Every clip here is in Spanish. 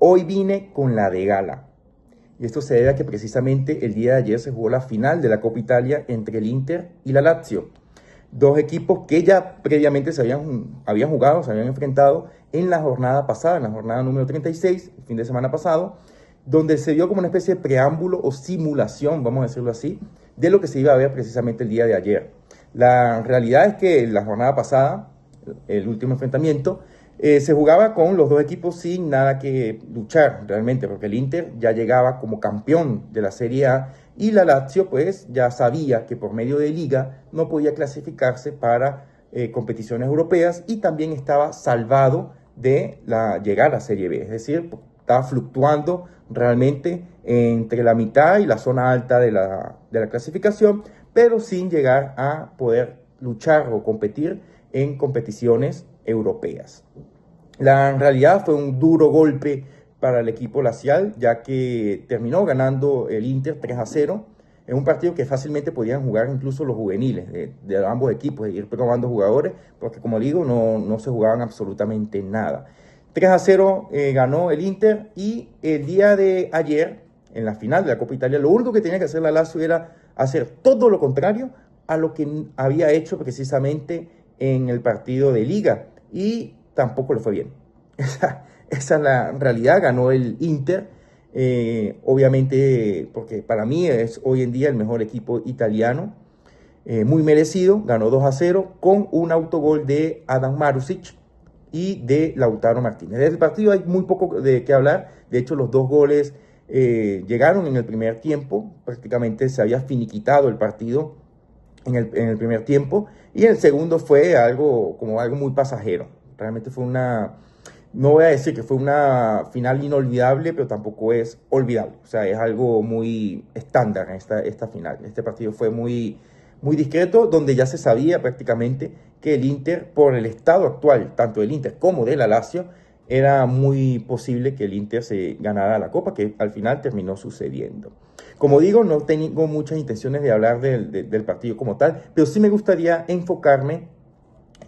Hoy vine con la de gala. Y esto se debe a que precisamente el día de ayer se jugó la final de la Copa Italia entre el Inter y la Lazio. Dos equipos que ya previamente habían jugado, se habían enfrentado en la jornada pasada, en la jornada número 36, el fin de semana pasado, donde se dio como una especie de preámbulo o simulación, vamos a decirlo así, de lo que se iba a ver precisamente el día de ayer. La realidad es que la jornada pasada, el último enfrentamiento, se jugaba con los dos equipos sin nada que luchar realmente, porque el Inter ya llegaba como campeón de la Serie A y la Lazio pues ya sabía que por medio de liga no podía clasificarse para competiciones europeas y también estaba salvado de llegar a la Serie B, es decir, estaba fluctuando realmente entre la mitad y la zona alta de la clasificación, pero sin llegar a poder luchar o competir en competiciones europeas. La realidad fue un duro golpe para el equipo lacial, ya que terminó ganando el Inter 3-0 en un partido que fácilmente podían jugar incluso los juveniles de ambos equipos, de ir probando jugadores, porque como digo, no se jugaban absolutamente nada. 3-0 ganó el Inter y el día de ayer, en la final de la Copa Italia, lo único que tenía que hacer la Lazio era hacer todo lo contrario a lo que había hecho precisamente en el partido de Liga y tampoco le fue bien. Esa es la realidad, ganó el Inter, obviamente porque para mí es hoy en día el mejor equipo italiano, muy merecido, ganó 2-0 con un autogol de Adam Marusic y de Lautaro Martínez. Del partido hay muy poco de qué hablar, de hecho los dos goles llegaron en el primer tiempo, prácticamente se había finiquitado el partido en el primer tiempo y en el segundo fue algo muy pasajero. Realmente fue no voy a decir que fue una final inolvidable, pero tampoco es olvidable. O sea, es algo muy estándar en esta final. Este partido fue muy discreto, donde ya se sabía prácticamente que el Inter, por el estado actual, tanto del Inter como de la Lazio, era muy posible que el Inter se ganara la Copa, que al final terminó sucediendo. Como digo, no tengo muchas intenciones de hablar del partido como tal, pero sí me gustaría enfocarme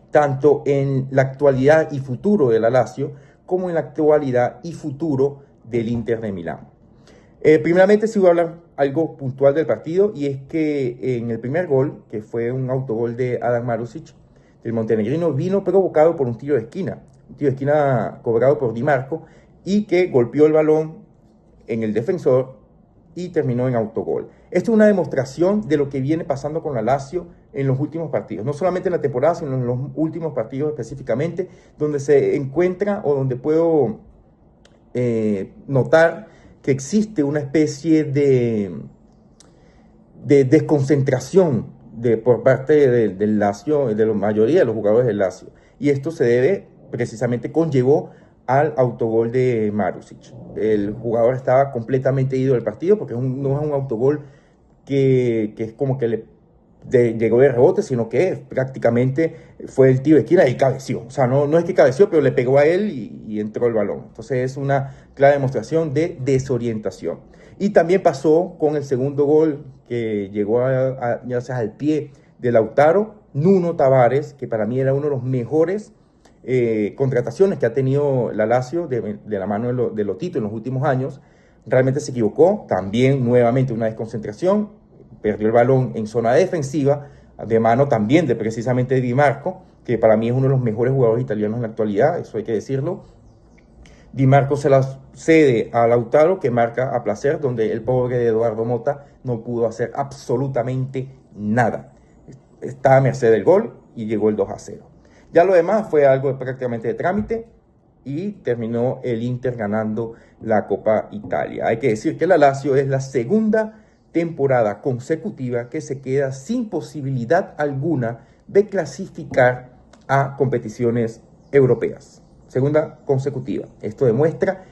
tanto en la actualidad y futuro de la Lazio, como en la actualidad y futuro del Inter de Milán. Primeramente sí voy a hablar algo puntual del partido, y es que en el primer gol, que fue un autogol de Adam Marusic, el montenegrino, vino provocado por un tiro de esquina cobrado por Di Marco, y que golpeó el balón en el defensor y terminó en autogol. Esto es una demostración de lo que viene pasando con la Lazio en los últimos partidos, no solamente en la temporada, sino en los últimos partidos específicamente, donde se encuentra o donde puedo notar que existe una especie de desconcentración por parte del Lazio, de la mayoría de los jugadores del Lazio. Y esto se debe, precisamente conllevó al autogol de Marusic. El jugador estaba completamente ido del partido porque no es un autogol que es como que llegó de rebote, sino que prácticamente fue el tiro de esquina y cabeció. O sea, no es que cabeció, pero le pegó a él y entró el balón. Entonces es una clara demostración de desorientación. Y también pasó con el segundo gol que llegó ya al pie de Lautaro, Nuno Tavares, que para mí era uno de los mejores contrataciones que ha tenido la Lazio de la mano de Lotito en los últimos años. Realmente se equivocó, también nuevamente una desconcentración, perdió el balón en zona defensiva, de mano también de precisamente Di Marco, que para mí es uno de los mejores jugadores italianos en la actualidad, eso hay que decirlo. Di Marco se la cede a Lautaro, que marca a placer, donde el pobre de Eduardo Motta no pudo hacer absolutamente nada. Está a merced del gol y llegó el 2-0. Ya lo demás fue algo prácticamente de trámite y terminó el Inter ganando la Copa Italia. Hay que decir que la Lazio es la segunda temporada consecutiva que se queda sin posibilidad alguna de clasificar a competiciones europeas. Segunda consecutiva. Esto demuestra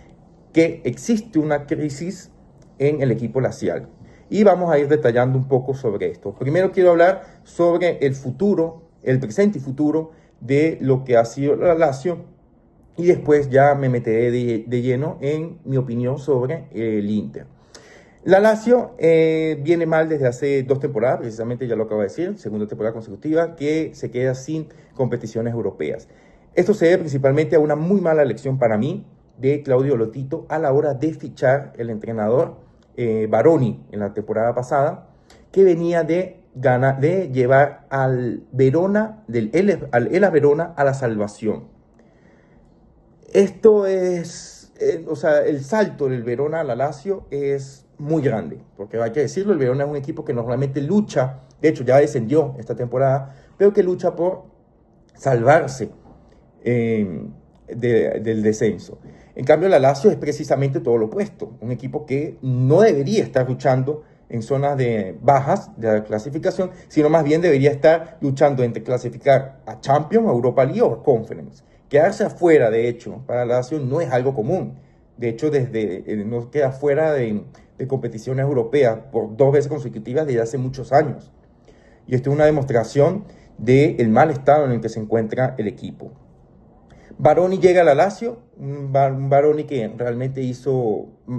que existe una crisis en el equipo lazial. Y vamos a ir detallando un poco sobre esto. Primero quiero hablar sobre el futuro, el presente y futuro de lo que ha sido la Lazio, y después ya me meteré de lleno en mi opinión sobre el Inter. La Lazio viene mal desde hace 2 temporadas, precisamente ya lo acabo de decir, segunda temporada consecutiva que se queda sin competiciones europeas. Esto se debe principalmente a una muy mala elección para mí de Claudio Lotito a la hora de fichar el entrenador Baroni en la temporada pasada, que venía de llevar al Verona, al Hellas Verona a la salvación. Esto es, o sea, el salto del Verona a la Lazio es muy grande, porque hay que decirlo, el Verona es un equipo que normalmente lucha, de hecho ya descendió esta temporada, pero que lucha por salvarse del descenso. En cambio, la Lazio es precisamente todo lo opuesto, un equipo que no debería estar luchando en zonas de bajas de la clasificación, sino más bien debería estar luchando entre clasificar a Champions, a Europa League o a Conference. Quedarse afuera, de hecho, para la Lazio no es algo común. De hecho, no queda fuera de competiciones europeas por 2 veces consecutivas desde hace muchos años. Y esto es una demostración del mal estado en el que se encuentra el equipo. Baroni llega a la Lazio, un Baroni que realmente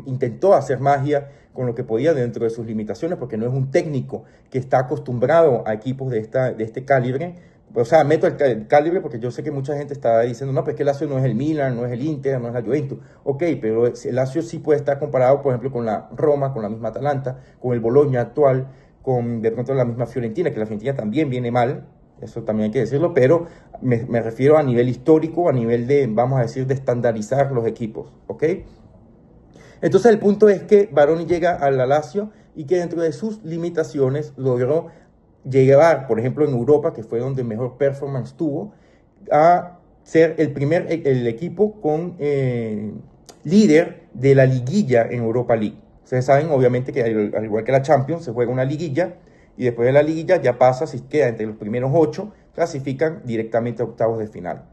intentó hacer magia con lo que podía dentro de sus limitaciones, porque no es un técnico que está acostumbrado a equipos de este calibre. O sea, meto el calibre porque yo sé que mucha gente está diciendo, no, pues que el Lazio no es el Milan, no es el Inter, no es la Juventus. Ok, pero el Lazio sí puede estar comparado, por ejemplo, con la Roma, con la misma Atalanta, con el Bologna actual, con de pronto la misma Fiorentina, que la Fiorentina también viene mal, eso también hay que decirlo, pero me refiero a nivel histórico, a nivel de, vamos a decir, de estandarizar los equipos, ¿ok? Entonces el punto es que Baroni llega a la Lazio y que dentro de sus limitaciones logró llegar, por ejemplo, en Europa, que fue donde mejor performance tuvo, a ser el equipo con líder de la liguilla en Europa League. Ustedes saben, obviamente, que al igual que la Champions, se juega una liguilla y después de la liguilla ya pasa, si queda entre los primeros 8, clasifican directamente a octavos de final.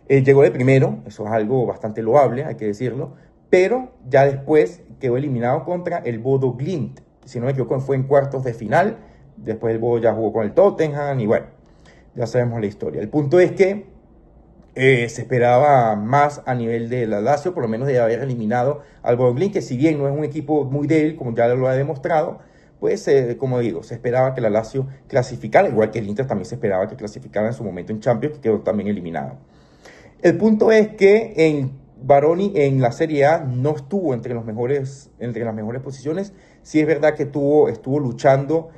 Llegó de primero, eso es algo bastante loable, hay que decirlo, pero ya después quedó eliminado contra el Bodo Glimt. Si no me equivoco, fue en cuartos de final. Después el Bodo ya jugó con el Tottenham y bueno, ya sabemos la historia. El punto es que se esperaba más a nivel de la Lazio, por lo menos de haber eliminado al Bodo Glimt, que si bien no es un equipo muy débil, como ya lo ha demostrado, pues como digo, se esperaba que la Lazio clasificara, igual que el Inter también se esperaba que clasificara en su momento en Champions, que quedó también eliminado. El punto es que Baroni en la Serie A no estuvo entre las mejores posiciones. Sí es verdad que estuvo luchando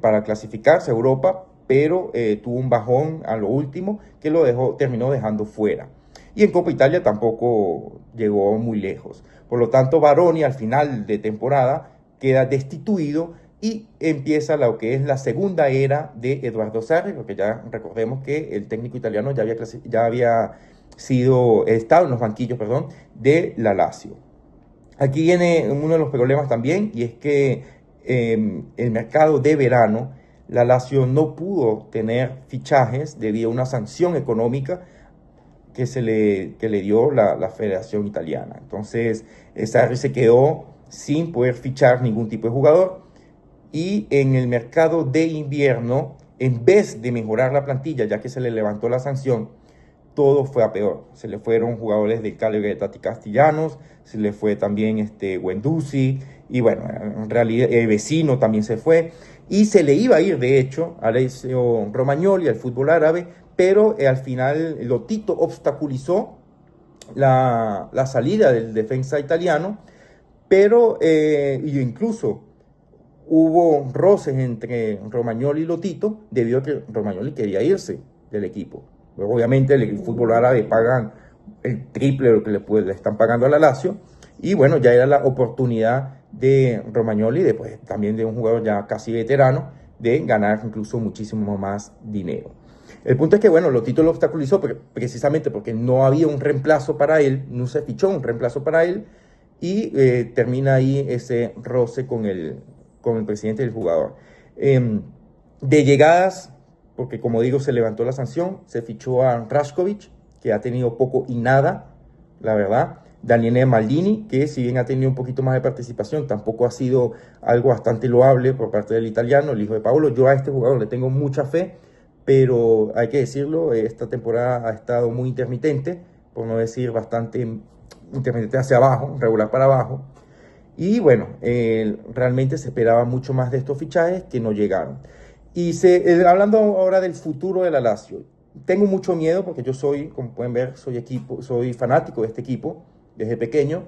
para clasificarse a Europa, pero tuvo un bajón a lo último que terminó dejando fuera. Y en Copa Italia tampoco llegó muy lejos. Por lo tanto, Baroni al final de temporada queda destituido y empieza lo que es la segunda era de Eduardo Sarri, porque ya recordemos que el técnico italiano ya había estado en los banquillos, de la Lazio. Aquí viene uno de los problemas también, y es que el mercado de verano, la Lazio no pudo tener fichajes debido a una sanción económica que le dio la Federación Italiana. Entonces, Sarri se quedó sin poder fichar ningún tipo de jugador, y en el mercado de invierno, en vez de mejorar la plantilla, ya que se le levantó la sanción, todo fue a peor. Se le fueron jugadores del calibre de Tati Castellanos, se le fue también Guendouzi, y bueno, en realidad el vecino también se fue, y se le iba a ir, de hecho, a Alessio Romagnoli, al fútbol árabe, pero al final Lotito obstaculizó la salida del defensa italiano, pero incluso hubo roces entre Romagnoli y Lotito debido a que Romagnoli quería irse del equipo. Pero obviamente el fútbol árabe pagan el triple de lo que le están pagando a la Lazio, y bueno, ya era la oportunidad de Romagnoli, después también de un jugador ya casi veterano, de ganar incluso muchísimo más dinero. El punto es que, bueno, Lotito lo obstaculizó precisamente porque no había un reemplazo para él, no se fichó un reemplazo para él, y termina ahí ese roce con el presidente del jugador. De llegadas, porque como digo, se levantó la sanción, se fichó a Rašković, que ha tenido poco y nada, la verdad. Daniele Maldini, que si bien ha tenido un poquito más de participación, tampoco ha sido algo bastante loable por parte del italiano, el hijo de Paolo. Yo a este jugador le tengo mucha fe, pero hay que decirlo, esta temporada ha estado muy intermitente, por no decir bastante intermitente hacia abajo, regular para abajo. Y bueno, realmente se esperaba mucho más de estos fichajes que no llegaron. Y hablando ahora del futuro de la Lazio, tengo mucho miedo porque yo soy, como pueden ver, soy fanático de este equipo desde pequeño.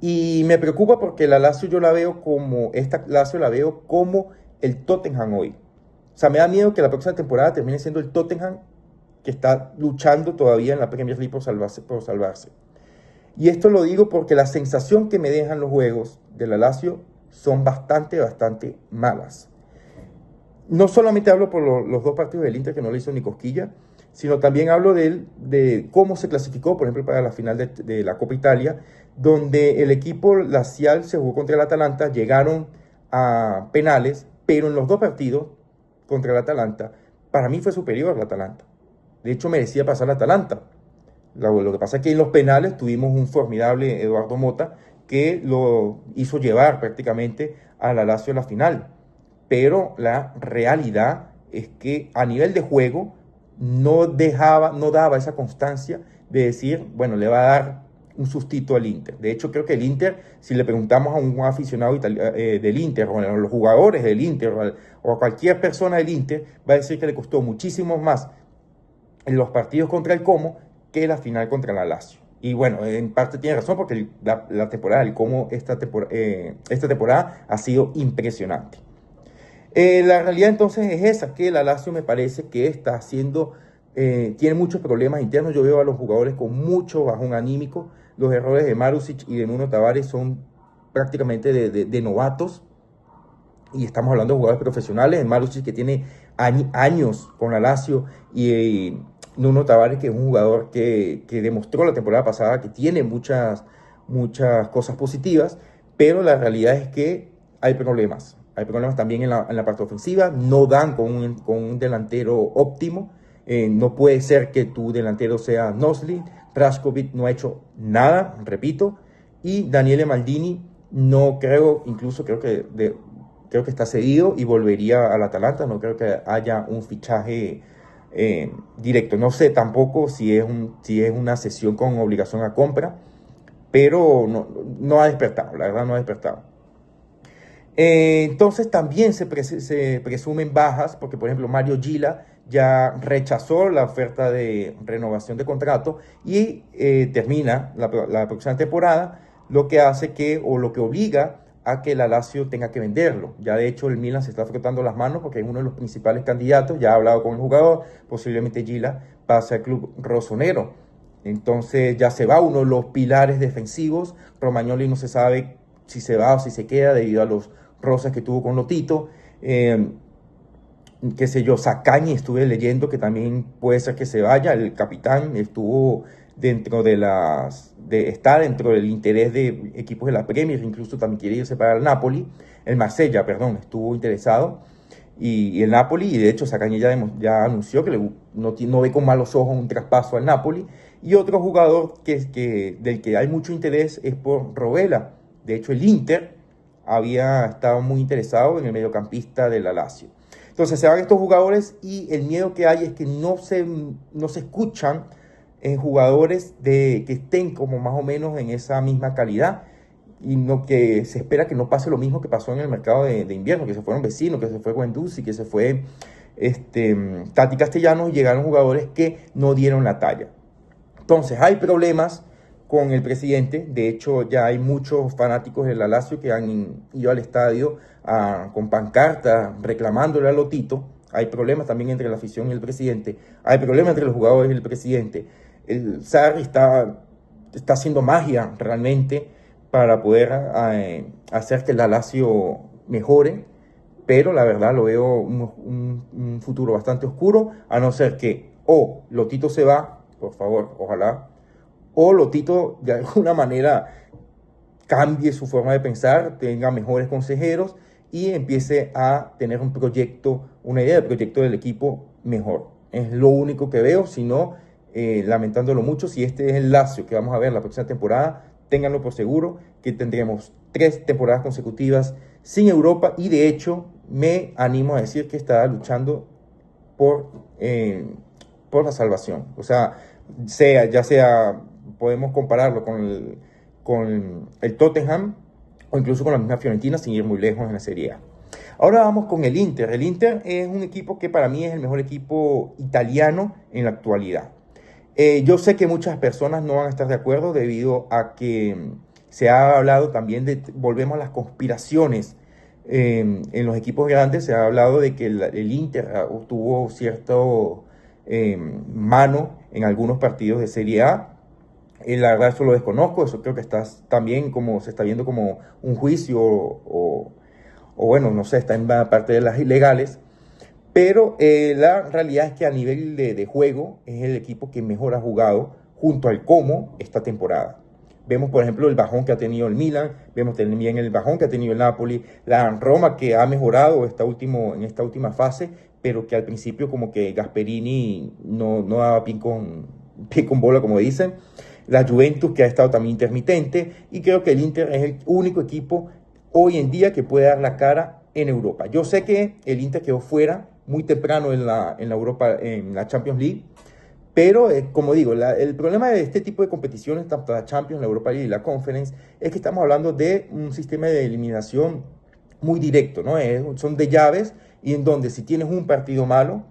Y me preocupa porque la Lazio yo la veo como, esta Lazio la veo como el Tottenham hoy. O sea, me da miedo que la próxima temporada termine siendo el Tottenham que está luchando todavía en la Premier League por salvarse. Y esto lo digo porque la sensación que me dejan los juegos de la Lazio son bastante malas. No solamente hablo por los dos partidos del Inter que no le hizo ni cosquilla, sino también hablo de cómo se clasificó, por ejemplo, para la final de la Copa Italia, donde el equipo lazial se jugó contra el Atalanta, llegaron a penales, pero en los dos partidos contra el Atalanta, para mí fue superior al Atalanta. De hecho, merecía pasar al Atalanta. Lo que pasa es que en los penales tuvimos un formidable Eduardo Mota que lo hizo llevar prácticamente a la Lazio a la final. Pero la realidad es que a nivel de juego no daba esa constancia de decir, bueno, le va a dar un sustito al Inter. De hecho, creo que el Inter, si le preguntamos a un aficionado del Inter, o a los jugadores del Inter, o a cualquier persona del Inter, va a decir que le costó muchísimo más en los partidos contra el Como que la final contra la Lazio. Y bueno, en parte tiene razón porque la temporada del Como esta temporada ha sido impresionante. La realidad entonces es esa, que la Lazio me parece que está tiene muchos problemas internos. Yo veo a los jugadores con mucho bajón anímico. Los errores de Marusic y de Nuno Tavares son prácticamente de novatos. Y estamos hablando de jugadores profesionales. Marusic que tiene años con la Lazio y Nuno Tavares que es un jugador que demostró la temporada pasada que tiene muchas cosas positivas, pero la realidad es que hay problemas. Hay problemas también en la parte ofensiva, no dan con un delantero óptimo. No puede ser que tu delantero sea Nosli. Rashkovic no ha hecho nada, repito, y Daniele Maldini no creo, incluso creo que está cedido y volvería al Atalanta. No creo que haya un fichaje directo. No sé tampoco si es una cesión con obligación a compra, pero no ha despertado, la verdad no ha despertado. Entonces también se presumen bajas, porque por ejemplo Mario Gila ya rechazó la oferta de renovación de contrato y termina la próxima temporada, lo que obliga a que la Lazio tenga que venderlo. Ya de hecho el Milan se está frotando las manos porque es uno de los principales candidatos, ya ha hablado con el jugador, posiblemente Gila pase al club rosonero. Entonces ya se va uno de los pilares defensivos. Romagnoli no se sabe si se va o si se queda debido a los roces que tuvo con Lotito. Qué sé yo, Zaccagni estuve leyendo que también puede ser que se vaya. El capitán estuvo está dentro del interés de equipos de la Premier, incluso también quiere irse para el Napoli. El Marsella, perdón, estuvo interesado. Y el Napoli, y de hecho Zaccagni ya anunció que no ve con malos ojos un traspaso al Napoli. Y otro jugador del que hay mucho interés es por Rovella. De hecho, el Inter había estado muy interesado en el mediocampista de la Lazio. Entonces se van estos jugadores y el miedo que hay es que no se escuchan jugadores que estén como más o menos en esa misma calidad, y que se espera que no pase lo mismo que pasó en el mercado de invierno, que se fueron Vecinos, que se fue Guendouzi, que se fue Tati Castellanos, y llegaron jugadores que no dieron la talla. Entonces hay problemas con el presidente. De hecho, ya hay muchos fanáticos de la Lazio que han ido al estadio con pancartas reclamándole a Lotito. Hay problemas también entre la afición y el presidente. Hay problemas entre los jugadores y el presidente. El Sarri está haciendo magia realmente para poder hacer que la Lazio mejore, pero la verdad lo veo un futuro bastante oscuro, a no ser que Lotito se va, por favor, ojalá, o Lotito de alguna manera cambie su forma de pensar, tenga mejores consejeros y empiece a tener una idea de proyecto del equipo mejor. Es lo único que veo. Si no, lamentándolo mucho, si este es el Lazio que vamos a ver la próxima temporada, ténganlo por seguro que tendremos 3 temporadas consecutivas sin Europa, y de hecho me animo a decir que estará luchando por la salvación. O sea, podemos compararlo con el Tottenham o incluso con la misma Fiorentina, sin ir muy lejos en la Serie A. Ahora vamos con el Inter. El Inter es un equipo que para mí es el mejor equipo italiano en la actualidad. Yo sé que muchas personas no van a estar de acuerdo debido a que se ha hablado también de, volvemos a las conspiraciones en los equipos grandes, se ha hablado de que el Inter tuvo cierto mano en algunos partidos de Serie A. La verdad eso lo desconozco, eso creo que está también como se está viendo como un juicio o bueno, no sé, está en parte de las ilegales. Pero la realidad es que a nivel de juego es el equipo que mejor ha jugado junto al Como esta temporada. Vemos, por ejemplo, el bajón que ha tenido el Milan, vemos también el bajón que ha tenido el Napoli, la Roma que ha mejorado en esta última fase, pero que al principio como que Gasperini no daba pie con bola, como dicen. La Juventus que ha estado también intermitente, y creo que el Inter es el único equipo hoy en día que puede dar la cara en Europa. Yo sé que el Inter quedó fuera muy temprano en la Europa, en la Champions League, pero como digo, el problema de este tipo de competiciones, tanto la Champions, la Europa League y la Conference, es que estamos hablando de un sistema de eliminación muy directo, ¿no? Son de llaves, y en donde si tienes un partido malo,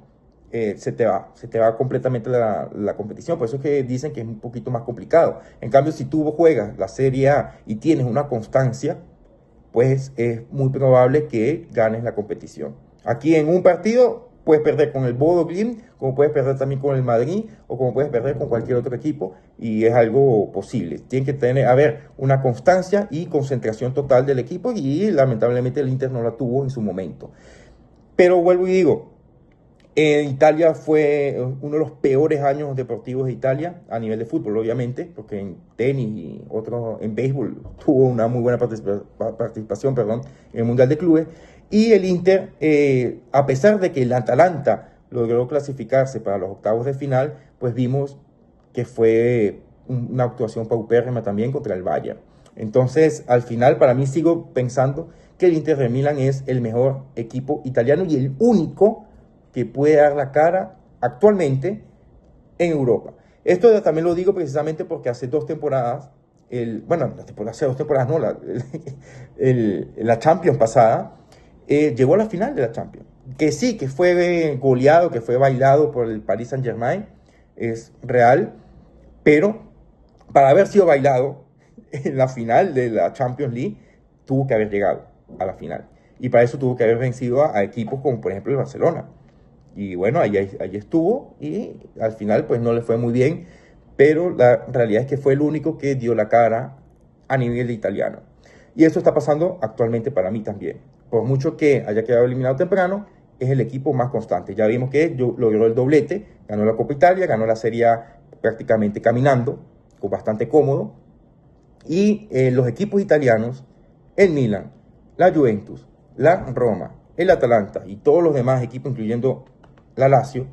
se te va completamente la competición. Por eso es que dicen que es un poquito más complicado. En cambio, si tú juegas la Serie A y tienes una constancia, pues es muy probable que ganes la competición. Aquí en un partido puedes perder con el Bodo Glimt, como puedes perder también con el Madrid, o como puedes perder con cualquier otro equipo, y es algo posible. Tiene que haber una constancia y concentración total del equipo, y lamentablemente el Inter no la tuvo en su momento. Pero vuelvo y digo, en Italia fue uno de los peores años deportivos de Italia a nivel de fútbol, obviamente, porque en tenis y en béisbol tuvo una muy buena participación, perdón, en el Mundial de Clubes. Y el Inter, a pesar de que el Atalanta logró clasificarse para los octavos de final, pues vimos que fue una actuación paupérrima también contra el Bayern. Entonces, al final, para mí sigo pensando que el Inter de Milán es el mejor equipo italiano y el único que puede dar la cara actualmente en Europa. Esto también lo digo precisamente porque hace 2 temporadas, hace 2 temporadas no, la Champions pasada, llegó a la final de la Champions. Que sí, que fue goleado, que fue bailado por el Paris Saint-Germain, es real, pero para haber sido bailado en la final de la Champions League, tuvo que haber llegado a la final. Y para eso tuvo que haber vencido a equipos como por ejemplo el Barcelona. Y bueno, ahí estuvo, y al final pues no le fue muy bien, pero la realidad es que fue el único que dio la cara a nivel de italiano. Y eso está pasando actualmente para mí también. Por mucho que haya quedado eliminado temprano, es el equipo más constante. Ya vimos que logró el doblete, ganó la Copa Italia, ganó la Serie A prácticamente caminando, con bastante cómodo. Y los equipos italianos, el Milan, la Juventus, la Roma, el Atalanta y todos los demás equipos, incluyendo la Lazio,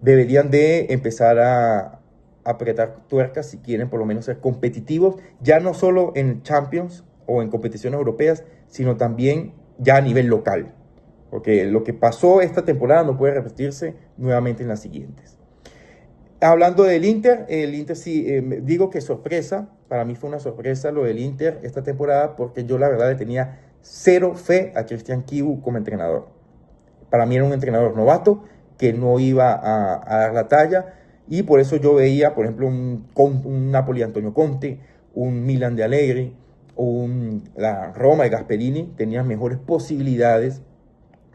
deberían de empezar a apretar tuercas si quieren por lo menos ser competitivos, ya no solo en Champions o en competiciones europeas, sino también ya a nivel local. Porque lo que pasó esta temporada no puede repetirse nuevamente en las siguientes. Hablando del Inter, el Inter sí, digo que sorpresa, para mí fue una sorpresa lo del Inter esta temporada, porque yo la verdad le tenía cero fe a Christian Chivu como entrenador. Para mí era un entrenador novato que no iba a dar la talla, y por eso yo veía, por ejemplo, un Napoli Antonio Conte, un Milan de Allegri, la Roma de Gasperini, tenían mejores posibilidades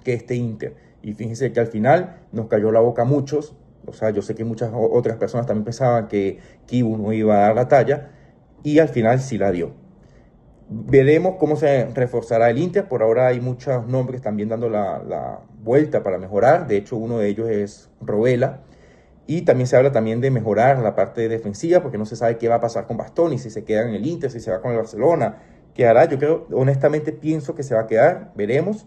que este Inter. Y fíjense que al final nos cayó la boca a muchos. O sea, yo sé que muchas otras personas también pensaban que Chivu no iba a dar la talla, y al final sí la dio. Veremos cómo se reforzará el Inter. Por ahora hay muchos nombres también dando la vuelta para mejorar. De hecho, uno de ellos es Rovella. Y también se habla también de mejorar la parte defensiva, porque no se sabe qué va a pasar con Bastoni, si se queda en el Inter, si se va con el Barcelona. ¿Qué hará? Yo creo, honestamente pienso que se va a quedar, veremos.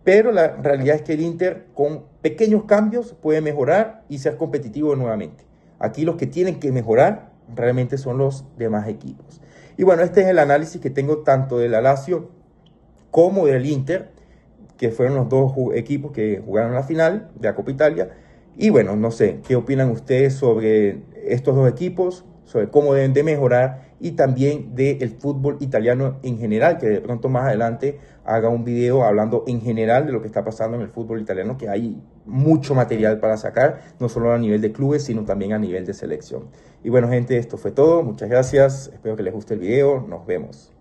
Pero la realidad es que el Inter con pequeños cambios puede mejorar y ser competitivo nuevamente. Aquí los que tienen que mejorar realmente son los demás equipos. Y bueno, este es el análisis que tengo tanto del Lazio como del Inter, que fueron los dos equipos que jugaron la final de la Copa Italia. Y bueno, no sé, ¿qué opinan ustedes sobre estos dos equipos? sobre cómo deben de mejorar y también del fútbol italiano en general, que de pronto más adelante haga un video hablando en general de lo que está pasando en el fútbol italiano, que hay mucho material para sacar, no solo a nivel de clubes, sino también a nivel de selección. Y bueno, gente, esto fue todo. Muchas gracias. Espero que les guste el video. Nos vemos.